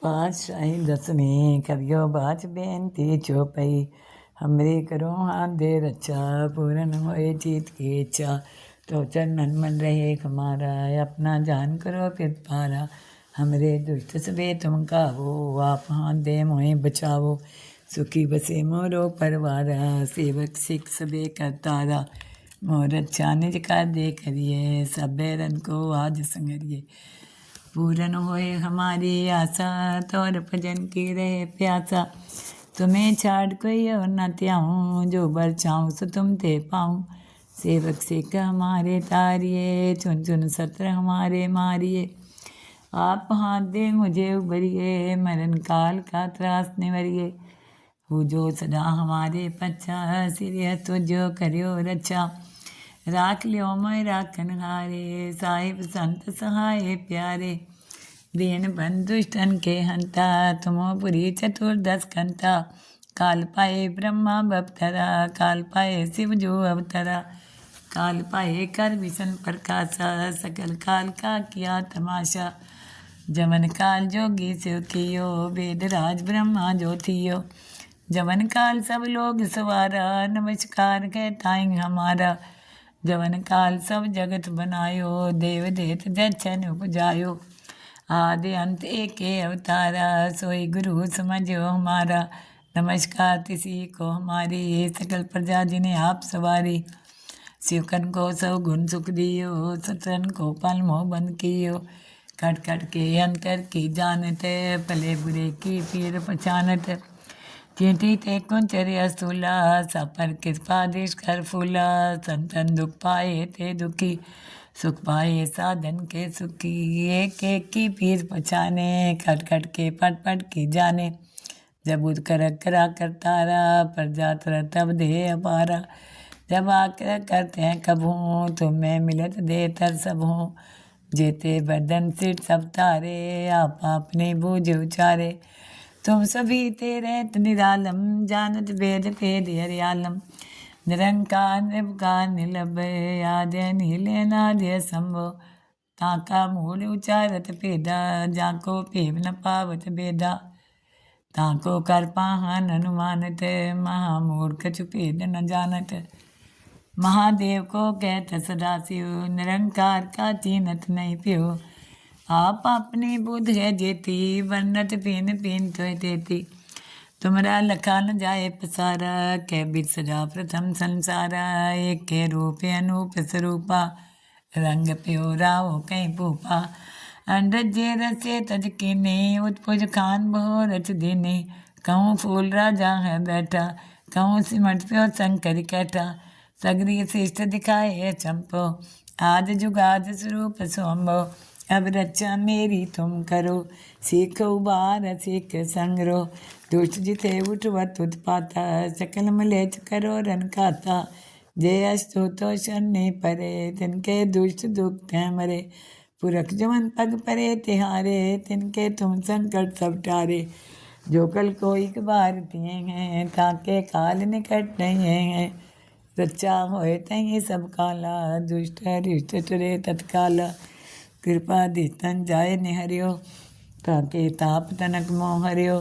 पातशाही दसवीं कवियो बाच बेनती चौपई। हमरे करो हाथ दे रक्षा, पूर्ण होए चीत की इच्छा। तो चरणन मन रहे हमारा, अपना जान करो कृपारा। हमरे दुष्ट सबे तुम कावो, आप हाथ दे मोहे बचावो। सुखी बसे मोरो परवारा, सेवक सिख सबे करतारा। मोर अच्छा निज का दे करिए, सब बैरन को आज संगरिए। पूरन होए हमारी आशा, तोर भजन की रहे प्यासा। तुम्हें छाड़ कोई और न त्याऊँ, जो बर चाहूँ सो तुम ते पाऊँ। सेवक सिख हमारे तारिए, चुन चुन सत्र हमारे मारिए। आप हाथ दे मुझे उबरिए, मरण काल का त्रास निवरिए। हो जो सदा हमारे पच्छा, सिर तुझो करियो रक्षा। राख लियो मैं राखन हारे, साहिब संत सहाय प्यारे। दीन बंधुष्टन के हंता, तुमोपुरी चतुर्दश कंता। काल पाए ब्रह्मा बपतरा, काल पाए शिव जो अवतरा। काल पाए कर विष्णु प्रकाशा, सकल काल का किया तमाशा। जमन काल जोगी शिव कियो, वेद राज ब्रह्मा जो थियो। जमन काल सब लोग सवारा, नमस्कार कहताई हमारा। जवन काल सब जगत बनायो, देव देत जछन उपजायो। आदि अंत एके अवतारा, सोई गुरु समझो हमारा। नमस्कार तिसी को हमारी, सकल प्रजा जिन्हें आप सवारी। शिवकन को सब गुण सुख दियो, सतरन को पल मोह बंद कियो। खट खट के अंतर की जानत, भले बुरे की पीर पहचानत। चींटी ते कुंचर्या स्थूला, सपर कृपा देश कर फूला। संतन दुख पाए ते दुखी, सुख पाए साधन के सुखी। एक एक की पीर पहचाने, खट खट के पट पट की जाने। जब उद कर करा करतारा, प्रजा तर तब दे अपारा। जब आकर करते हैं कबू, तुम्हें मिलत दे तर सब हूँ। जेते बदन सिर सब तारे, आप अपने बूझ उचारे। तुम सभी तेरे निरालम, जानत वेद भेद हरियालम। निरंकार निर्विकार निलभय, आद्य नील अनाद्य संभो। ताका मूल उचारत भेदा, जाको पेव न पावत भेदा। ताको कर पाहन अनुमानत, महामूर्ख भेद न जानत। महादेव को कहत सदाशिव, निरंकार का चीनत नहीं प्यो। आप अपनी बुद्ध है जेती, वर्णत पीन पीन तो देती। तुमरा लखा न जाए पसारा, कै बिर सजा प्रथम संसारा। एक के रूप अनूप स्वरूपा, रंग प्यो राव कहीं भूपा। अंडज जे रसे तज कीने, उत्पुज खान बहु रच दीने। कहूँ फूल राजा है बैठा, कहूँ सिमट प्यो शंकर कैठा। सगरी शिष्ट दिखाए चंपो, आज जुगाद स्वरूप सोम्बो। अब रक्षा मेरी तुम करो, सीख उबार सीख संग्रो। दुष्ट जिते उठवत उत्पाता, सकल मलेच करो रन खाता। जय अस्तु तो शनि परे, तिनके दुष्ट दुख तै मरे। पुरख जमन पग परे तिहारे, तिनके तुम संकट सब टारे। जो कल को एक बार तिए हैं, ताके काल निकट नहीं है। रक्षा होए तही सब काला, दुष्ट हरिष्ट टरे तत्काला। कृपा दितन जाय निहरियो, ताके ताप तनक मोह हरियो।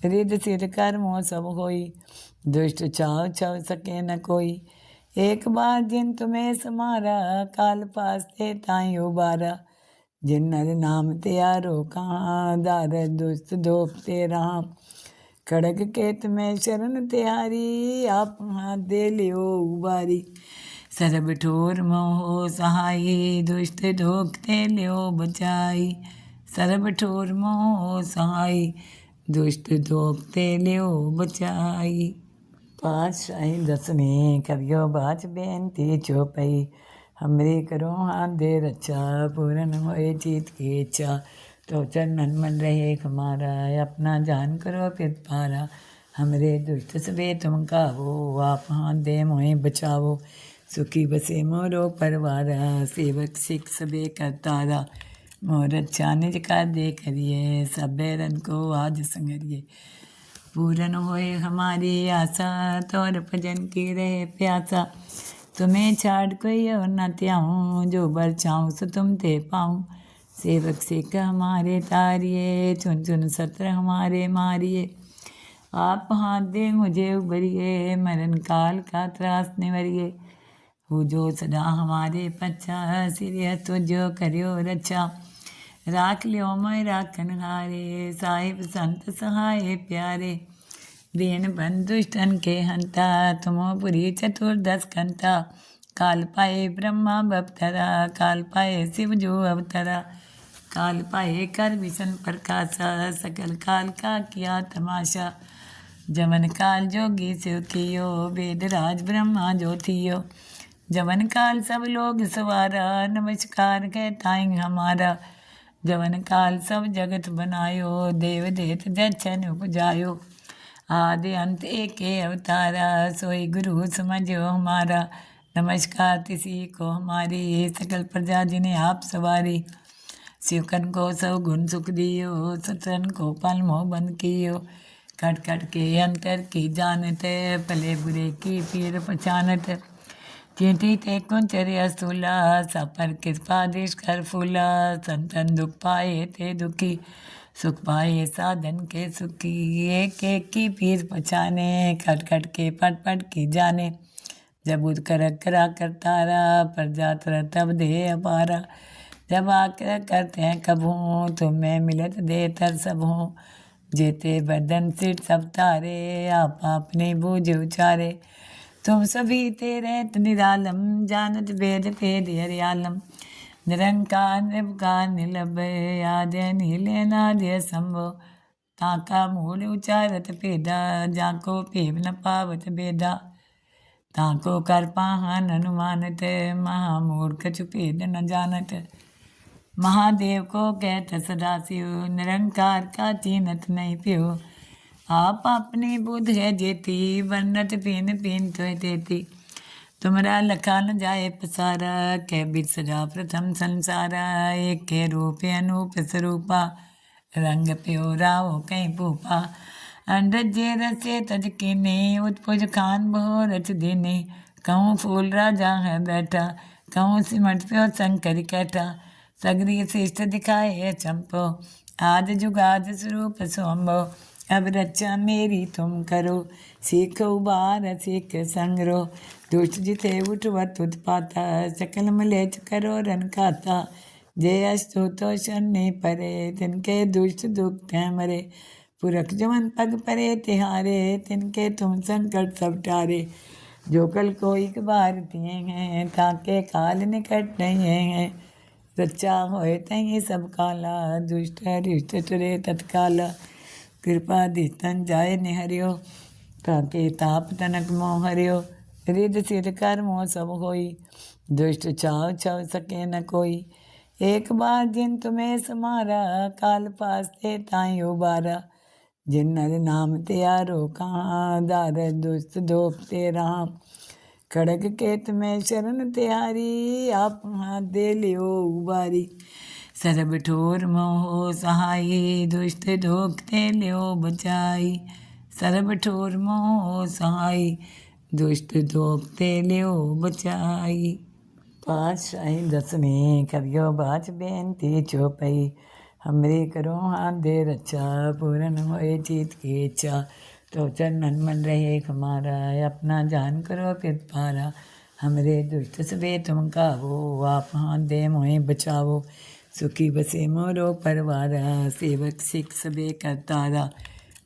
रिद सिर कर मोह सब होई, दुष्ट चाव छव सके न कोई। एक बार जिन तुम्हें समारा, काल पास्ते ताई उबारा। जिन नर नाम त्यारो कहाँ, दार दुष्ट दोपते रहा। खड़ग केत में शरण त्यारी, आप हाथ दे लियो उबारी। सरब ठोर मोह सहाई, दुष्ट धोखते लियो बचाई। सरब ठोर मोह सहाई, दुष्ट धोखते लियो बचाई। पातशाही दसवीं कवियो बाच बेनती चौपई। हमरे करो हाथ दे रक्षा, पूर्ण होए चीत की इच्छा। तो चरणन मन रहे हमारा, अपना जान करो कृपारा। हमरे दुष्ट सबे तुम कावो, आप हाथ दे मोहे बचावो। सुखी बसे मोरो परवारा, सेवक सिख सबे करतारा। मोर अच्छा निज का दे करिए, सब बैरन को आज संगरिए। पूरन होए हमारी आशा, तोर भजन की रहे प्यासा। तुम्हें छाड़ कोई और न त्याऊँ, जो बर चाहूँ सो तुम ते पाऊँ। सेवक सिख हमारे तारिये, चुन चुन सत्र हमारे मारिए। आप हाथ दे मुझे उबरिए, मरण काल का त्रास निवरिए। हो जो सदा हमारे पच्छा, सिर तुझो करियो रक्षा। राख लियो मैं राखन हारे, साहिब संत सहाय प्यारे। दीन बंधुष्टन के हंता, तुमो पुरी चतुर्दश कंता। काल पाए ब्रह्मा बपतरा, काल पाए शिव जो अवतरा। काल पाए कर विष्ण प्रकाशा, सकल काल का किया तमाशा। जमन काल जोगी शिव कियो, वेद राज ब्रह्मा जो थियो। जमन काल सब लोग सवारा, नमस्कार कहताई हमारा। जवन काल सब जगत बनायो, देव देत जछन उपजायो। आदि अंत एके अवतारा, सोई गुरु समझो हमारा। नमस्कार तिसी को हमारी, सकल प्रजा जिन्हें आप सवारी। शिवकन को सब गुण सुख दियो, सतन को पल मोह बंद कियो। कट कट के अंतर की जानत, भले बुरे की पीर पहचानत। चींटी ते कुंचर्य स्थूला, सब पर कृपा देश कर फूला। संतन दुख पाए ते दुखी, सुख पाए साधन के सुखी। एक एक की पीर पहचाने, खट खट के पट पट की जाने। जब उद कर करा करतारा, प्रजा तर तब दे अपारा। जब आकर करते हैं कभूँ, तुम्हें मिलत दे तर सब हूँ। जेते बदन सिर सब तारे, आप अपने बूझ उचारे। तुम सभी तेरे निरालम, जानत वेद भेद हरियालम। निरंकार निर्विकार निलभय, आद्य नीले नाद्य संभो। ताका मूल उचारत भेदा, जाको भेद न पावत भेदा। ताको कर पाहन अनुमानत, महामूढ़ कछु भेद न जानत। महादेव को कहत सदाशिव, निरंकार का चीनत नहीं प्यो। आप अपनी बुद्ध है जेती, वर्णत पीन पीन तो देती। तुमरा लखा न जाए पसारा, कै बिसरा प्रथम संसारा। एक के रूप अनूप स्वरूपा, रंग प्यो राव कहीं भूपा। अंडजे रसे तज कीने, उत्पुज खान बहु रच दीने। कहूँ फूल राजा है बैठा, कहूँ सिमट प्यो शंकर कैठा। सगरी शिष्ट दिखाए चंपो, आद जुगाद स्वरूप सोम्बो। अब रक्षा मेरी तुम करो, सीख उबार सीख संग्रो। दुष्ट जिते उठवत उत्पाता, सकल मलेच करो रन खाता। जय अस्तु तो शनि परे, तिनके दुष्ट दुख तै मरे। पुरख जमन पग परे तिहारे, तिनके तुम संकट सब टारे। जो कल को एक बार तिए हैं, ताके काल निकट नहीं हैं। रक्षा होए तही सब काला, दुष्ट हरिष्ट तुरे तत्काला। कृपा दितन जाय निहरियो, ताके ताप तनक मोह हरियो। रिद सिर कर मोह सब होई, दुष्ट छाव छव सके न कोई। एक बार जिन तुम्हें समारा, काल पास ते ताई उबारा। जिन नर नाम त्यारो कहाँ, दार दुष्ट दोप ते राम। खड़ग केत में शरण त्यारी, आप हाथ दे लियो उबारी। सरब ठोर मोह सहाई, दुष्ट ढोकते लियो बचाई। सरब ठोर मोह सहाई, दुष्ट ढोकते लियो बचाई। पातशाही दसवीं कवियो बाच बेनती चौपाई। हमरी करो हाथ दे रक्षा, पूरन होए चीत की इच्छा। तो चरणन मन रहे हमारा, अपना जान करो पिपारा। हमरे दुष्ट सबे तुम कावो, आप हाथ दे मोहे बचावो। सुखी बसे मोरो परवारा, सेवक सिख सबे करतारा।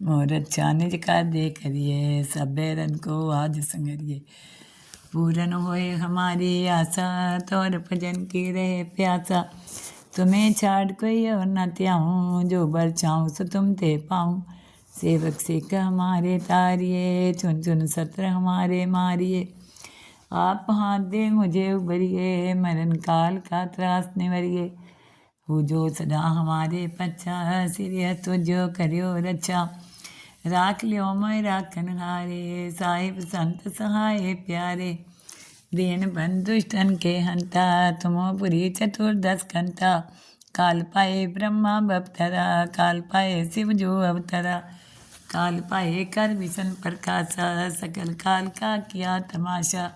मोर अच्छा निज का दे करिए, सब बैरन को आज संगरिए। पूरन होए हमारी आशा, तोर भजन की रहे प्यासा। तुम्हें छाड़ कोई और न त्याऊँ, जो बर चाहूँ सो तुम ते पाऊँ। सेवक सिख हमारे तारिये, चुन चुन सत्र हमारे मारिए। आप हाथ दे मुझे उबरिए, मरण काल का त्रास निवरिए। हो जो सदा हमारे पच्छा, सिर तुझो करियो रक्षा। राख लियो मैं राखन हारे, साहिब संत सहाय प्यारे। दीन बंधुष्टन के हंता, तुमो पुरी चतुर्दश कंता। काल पाए ब्रह्मा बपतरा, काल पाए शिव जो अवतरा। काल पाए कर विष्ण प्रकाशा, सकल काल का किया तमाशा।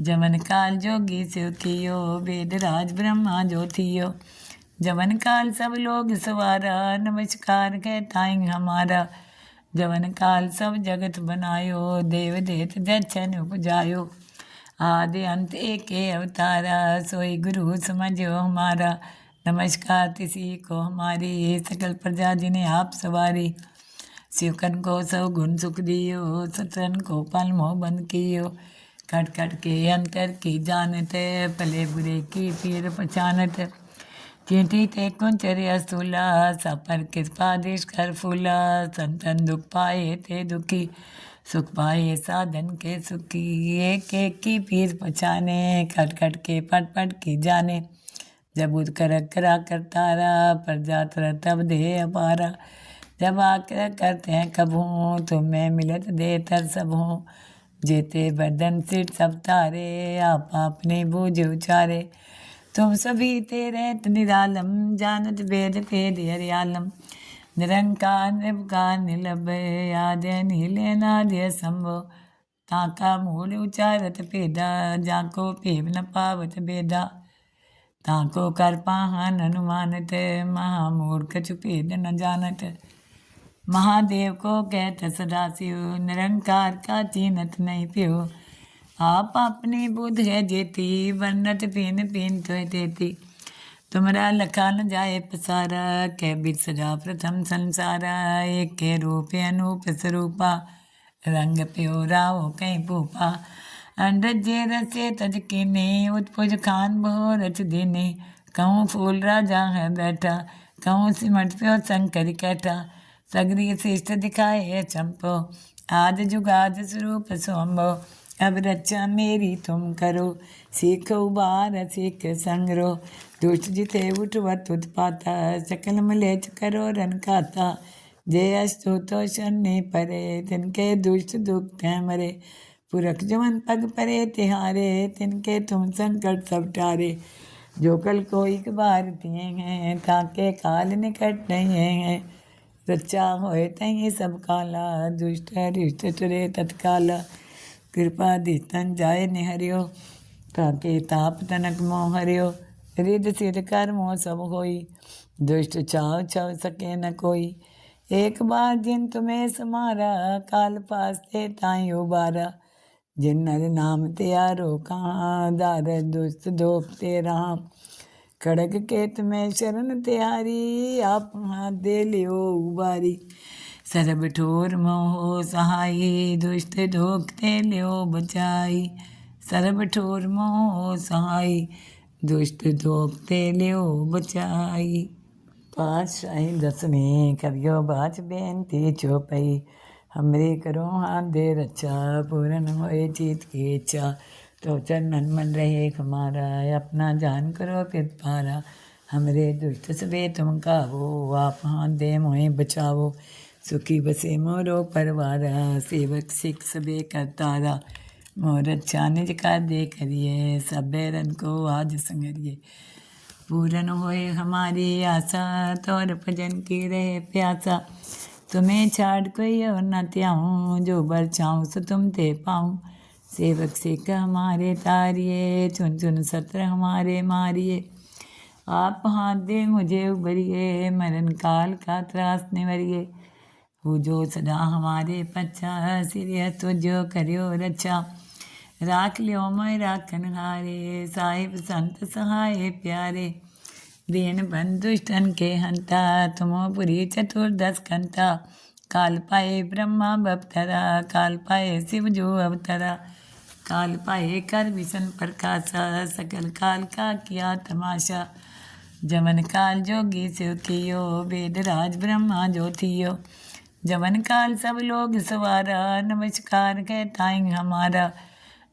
जमन काल जोगी शिव कियो, वेद राज ब्रह्मा जो थियो। जवन काल सब लोग सवारा, नमस्कार कहताई हमारा। जवन काल सब जगत बनायो, देव देत जच्छन उपजायो। आदि अंत एक अवतारा, सोई गुरु समझो हमारा। नमस्कार तिसी को हमारी, सकल प्रजा जिन्हें आप सवारी। शिवकन को सौ गुण सुख दियो, सतन को पल मोह बंद कियो। कट कट के अंतर की जानत, भले बुरे की पीर पहचानत। चींटी ते कुंचर्या स्थूला, सब पर कृपा देश कर फूला। संतन दुख पाए ते दुखी, सुख पाए साधन के सुखी। एक एक की पीर पहचाने, खट खट के पट पट की जाने। जब उद कर करा करतारा, प्रजा तर तब दे अपारा। जब आकर करते हैं कभूँ, तुम्हें मिलत दे तर सबहूँ। जेते बर्दन सिर सब तारे, आप अपने बूझ उचारे। तुम सभी तेरे निरालम, जानत वेद भेद हरियालम। निरंकार निर्विकार निलभय, आद्य नीले नाद्य संभो। ताका मूल उचारत भेदा, जाको पेव न पावत भेदा। ताको कर पाहन अनुमानत, महामूर्ख भेद न जानत। महादेव को कहत सदाशिव, निरंकार का चीनत नहीं प्यो। आप अपनी बुद्ध है जेती, वर्णत पीन पीन तो देती। तुमरा लखा न जाए पसारा, कै बिर सजा प्रथम संसारा। एक के रूप अनूप स्वरूपा, रंग प्यो राव कहीं भूपा। अंडज जे रसे तज कीने, उत्पुज खान बहु रच दीने। कहूँ फूल राजा है बैठा, कहूँ सिमट प्यो शंकर कैठा। सगरी श्रेष्ठ दिखाए चंपो, आज जुगाज स्वरूप सोम्बो। अब रक्षा मेरी तुम करो, सीख उबार सीख संग्रो। दुष्ट जिते उठवत उत्पाता, सकल मलेच करो रन खाता। जय अस्तु तो शनि परे, तिनके दुष्ट दुख तय मरे। पुरख जवन पग परे तिहारे, तिनके तुम संकट सब टारे। जो कल को एक बार तिए हैं, ताके काल निकट नहीं है। रक्षा होए तही सब काला, दुष्ट हरिष्ट तुरे तत्काला। कृपा दितन जाय निहरियो, ताके ताप तनक मोह हरियो। रिद सिर कर मोह सब होई, दुष्ट चाव छव सके न कोई। एक बार जिन तुम्हें समारा, काल पास्ते ताई उबारा। जिन नर नाम त्यारो कहाँ, दार दुष्ट दोपते रहा। खड़ग के तुम्हें शरण त्यारी, आप हाथ दे लियो उबारी। सरब ठोर मोह सहाई, दुष्ट धोखते लियो बचाई। सरब ठोर मोह सहाई, दुष्ट धोखते लियो बचाई। पातशाही दसवें कवियो बाच बेनती चौपाई। हमरे करो हाथ दे रक्षा, पूरन होए चीत की इच्छा। तो चरणन मन रहे हमारा, अपना जान करो कृपारा। हमरे दुष्ट सबे तुम कावो, आप हाथ दे मोहे बचावो। सुखी बसे मोरो परवारा, सेवक सिख सबे करतारा। मोर अच्छा निज का दे करिए, सब बैरन को आज संगरिए। पूरन होए हमारी आशा, तोर भजन की रहे प्यासा। तुम्हें छाड़ कोई और न त्याऊँ, जो बर चाहूँ सो तुम ते पाऊँ। सेवक सिख हमारे तारिए, चुन चुन सत्र हमारे मारिए। आप हाथ दे मुझे उबरिए, मरण काल का त्रास निवरिए। हो जो सदा हमारे पच्छा, सिर तुझो करियो रक्षा। राख लियो मैं राखन हारे, साहिब संत सहाय प्यारे। दीन बंधुष्टन के हंता, तुमो पुरी चतुर्दश कंता। काल पाए ब्रह्मा बपतरा, काल पाए शिव जो अवतरा। काल पाए कर विष्ण प्रकाशा, सकल काल का किया तमाशा। जमन काल जोगी शिव कियो, वेद राज ब्रह्मा जो थियो। जवन काल सब लोग सवारा, नमस्कार कहताई हमारा।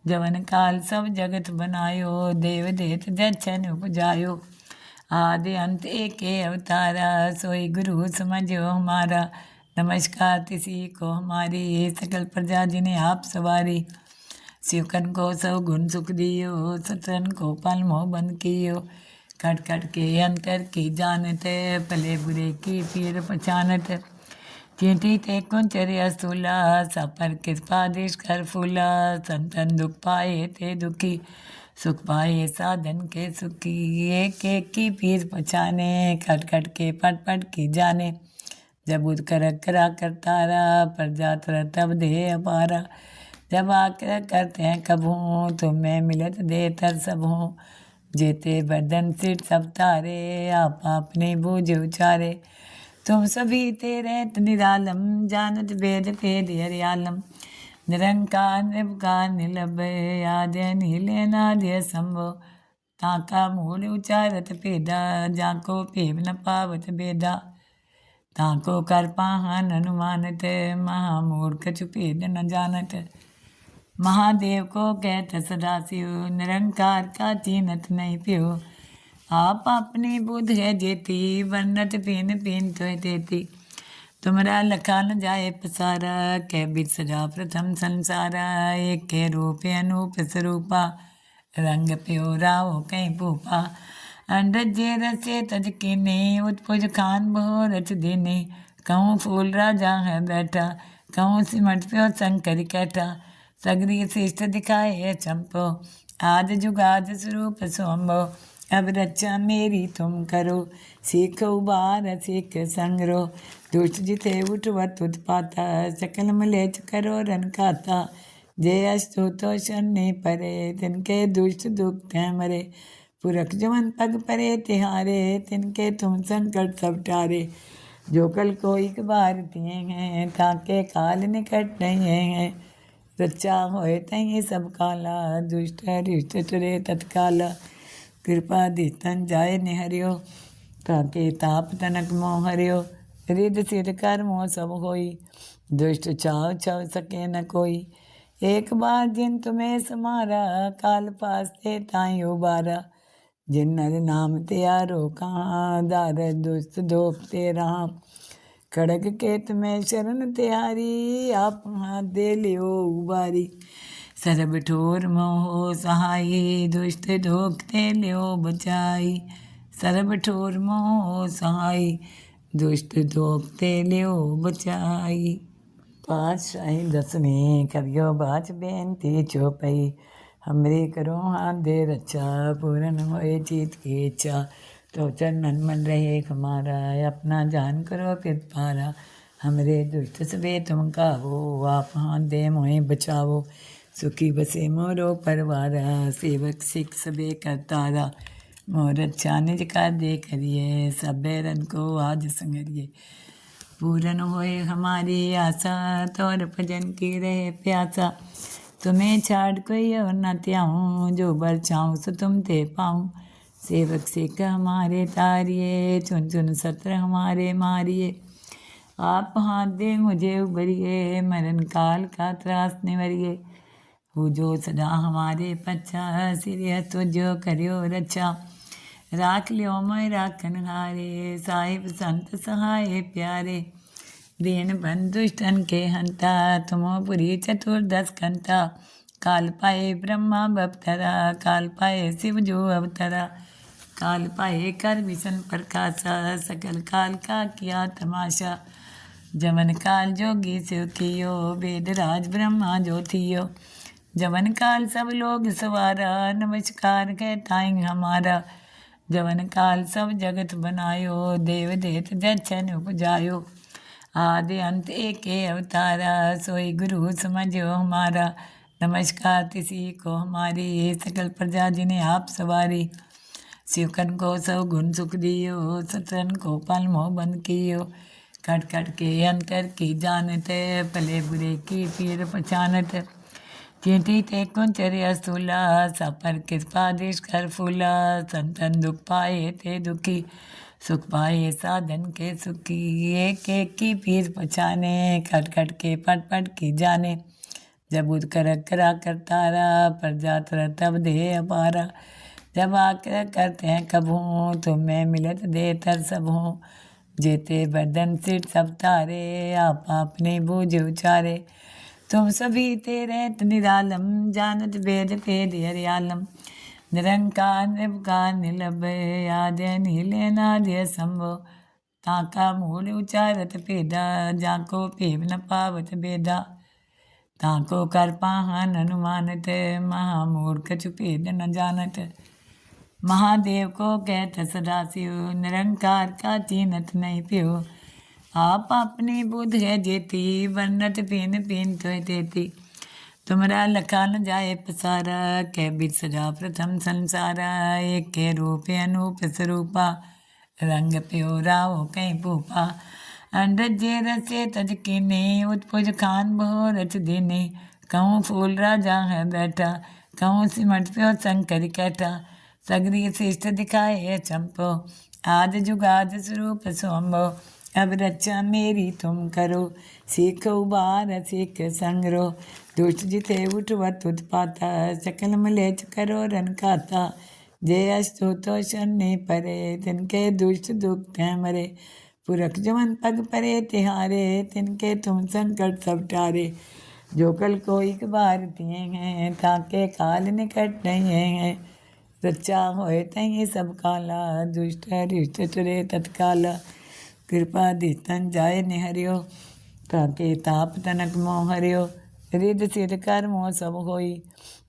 जवन काल सब जगत बनायो, देव देत जच्छन उपजायो। आदि अंत एक अवतारा, सोई गुरु समझो हमारा। नमस्कार तिसी को हमारी, सकल प्रजा जिन्हें आप सवारी। शिवकन को सौ गुण सुख दियो, सतन को पल मोह बंद कियो। खट खट के अंतर की जानत, भले बुरे की पीर पहचानत। चींटी ते कुंचर्या स्थूला, सब पर कृपा देश कर फूला। संतन दुख पाए ते दुखी, सुख पाए साधन के सुखी, एक एक की पीर पछाने, खट खट के पट पट की जाने। जब उद कर करा करतारा, पर जातरा तब दे अपारा। जब आकर करते हैं कभूँ, तुम्हें मिलत दे तर सब हूँ। जेते बदन सिर सब तारे, आप अपने बूझ उचारे। तुम सभी तेरे निरालम, जानत वेद भेद हरियालम। निरंकार निर्विकार निलभय, आद्य नीले नाद्य संभो। ताका मूल उचारत भेदा, जाको पेव न पावत भेदा। ताको कर पाहन अनुमानत, महामूर्ख चुपेद न जानत। महादेव को कहत सदाशिव, निरंकार का चीनत नहीं प्यो। आप अपनी बुध है जेती, वर्णत पीन पीन तो देती। तुमरा लखा न जाए पसारा, कै बिद सजा प्रथम संसारा। एक के रूप अनूप स्वरूपा, रंग प्यो राव कहीं भूपा। अंडजे रसे तज कीने, उत्पुज खान बहु रच देने। कहूँ फूल राजा है बैठा, कहूँ सिमट प्यो शंकर कैठा। सगरी श्रेष्ठ दिखाए चंपो, आद जुगाद स्वरूप सोम्बो। अब रक्षा मेरी तुम करो, सीख उबार सीख संग्रो। दुष्ट जिते उठवत उत्पाता, सकल मलेच करो रन खाता। जय अस्तु तो शनि परे, तिनके दुष्ट दुख मरे। पुरख जमन पग परे तिहारे, तिनके तुम संकट सब टारे। जो कल को एक बार तिए हैं, ताके काल निकट नहीं है। रक्षा होए तही सब काला, दुष्ट हरिष्ट टरे तत्काला। कृपा दितन जाय निहरियो, ताके ताप तनक मोह हरियो। रिद सिर कर मोह सब होई, दुष्ट चाव छव सके न कोई। एक बार जिन तुम्हें समारा, काल पास ते ताई उबारा। जिन नर नाम त्यारो कहाँ, दार दुष्ट दोप ते रहा। खड़ग केत में शरण त्यारी, आप हाथ दे लियो उबारी। सरब ठोर मोह सहाई, दुष्ट ढोकते लियो बचाई। सरब ठोर मोह सहाई, दुष्ट ढोकते लियो बचाई। पातशाही दसवीं कवियो बाच बेनती चौपाई। हमरे करो हाथ दे रक्षा, पूरन होए चीत की इच्छा। तो चरणन मन रहे हमारा, अपना जान करो फिर पारा। हमरे दुष्ट सबे तुम कावो, आप हाथ दे मोहे बचावो। सुखी बसे मोरो परवारा, सेवक सिख सबे करतारा। मोर अच्छा निज का दे करिए, सबे रन को आज संगरिए। पूरन होए हमारी आशा, तोर भजन की रहे प्यासा। तुम्हें छाड़ कोई और न त्याऊँ, जो बर चाहूँ सो तुम ते पाऊँ। सेवक सिख हमारे तारिए, चुन चुन सत्र हमारे मारिए। आप हाथ दे मुझे उबरिए, मरण काल का त्रास निवरिए। हो जो सदा हमारे पच्छा, सिर तो जो करियो रक्षा। राख लियो मैं राखन हारे, साहिब संत सहाय प्यारे। दीन बंधुष्टन के हंता, तुमो पुरी चतुर्दश कंता। काल पाए ब्रह्मा बपतरा, काल पाए शिव जो अवतरा। काल पाए कर विष्ण प्रकाशा, सकल काल का किया तमाशा। जमन काल जोगी शिव कियो, वेद राज ब्रह्मा जो थियो। जवन काल सब लोग सवारा, नमस्कार कहताई हमारा। जवन काल सब जगत बनायो, देव देत जच्छन उपजायो। आदि अंत एक अवतारा, सोई गुरु समझो हमारा। नमस्कार तिसी को हमारी, सकल प्रजा जिन्हें आप सवारी। शिवकन को सौ गुण सुख दियो, सतरन को पल मोह बंद कियो। खट खट के अंतर की जानत, भले बुरे की पीर पहचानत। चींटी ते कुंचर्य स्थूला, सब पर कृपा देश कर फूला। संतन दुख पाए ते दुखी, सुख पाए साधन के सुखी। एक एक की पीर पछाने, खट खट के पट पट की जाने। जब उद कर करा करतारा, पर जातरा तब दे अपारा। जब आकर करते हैं कभूँ, तुम्हें मिलत दे तर सब हूँ। जेते बदन सिर सब तारे, आप अपने बूझ उचारे। तुम सभी तेरे निरालम, जानत वेद भेद हरियालम। निरंकार निर्विकार निलभय, आद्य नीले नाद्य संभो। ताका मूल उचारत भेदा, जाको पेव न पावत भेदा। ताको कर पाहन अनुमानत, महामूर्ख छुपेद न जानत। महादेव को कहत सदा शिव, निरंकार का चीनत नहीं प्यो। आप अपनी बुध है जेती, वर्णत पीन पीन तो देती। तुमरा लखा न जाए पसारा, कै बिद सजा प्रथम संसारा। एक के रूप अनूप स्वरूपा, रंग प्यो राव कहीं भूपा। अंडजे रसे तज कीने, उत्पुज खान बहु रच दीने। कहूँ फूल राजा है बैठा, कहूँ सिमट प्यो शंकर कैठा। सगरी श्रेष्ठ दिखाए चंपो, आद जुगाद स्वरूप सोम्बो। अब रक्षा मेरी तुम करो, सीख उबार सीख संग्रो। दुष्ट जिते उठवत उत्पाता, सकल मलेच करो रन खाता। जय अस्तु तो शनि परे, तिनके दुष्ट दुख मरे। पुरख जमन पग परे तिहारे, तिनके तुम संकट सब टारे। जो कल को एक बार दिए हैं, ताके काल निकट नहीं है। रक्षा होए तही सब काला, दुष्ट हरिष्ट चुरे तत्काला। कृपा दितन जाय निहरियो, ताके ताप तनक मोह हरियो। रिद सिर कर मोह सब होई,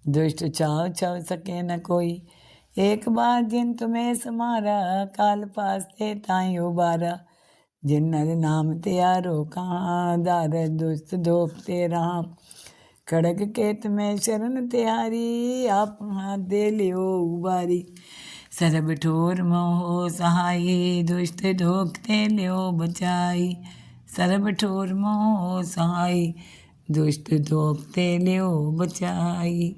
दुष्ट चाव छव सके न कोई। एक बार जिन तुम्हें समारा, काल पास्ते ताई उबारा। जिन नर नाम त्यारो कहाँ, दार दुष्ट दोपते राम। खड़ग केत में शरण त्यारी, आप हाथ दे लियो उबारी। सरब ठोर मोह सहाई, दुष्ट ढोकते लियो बचाई। सरब ठोर मोह सहाई, दुष्ट ढोकते लियो बचाई।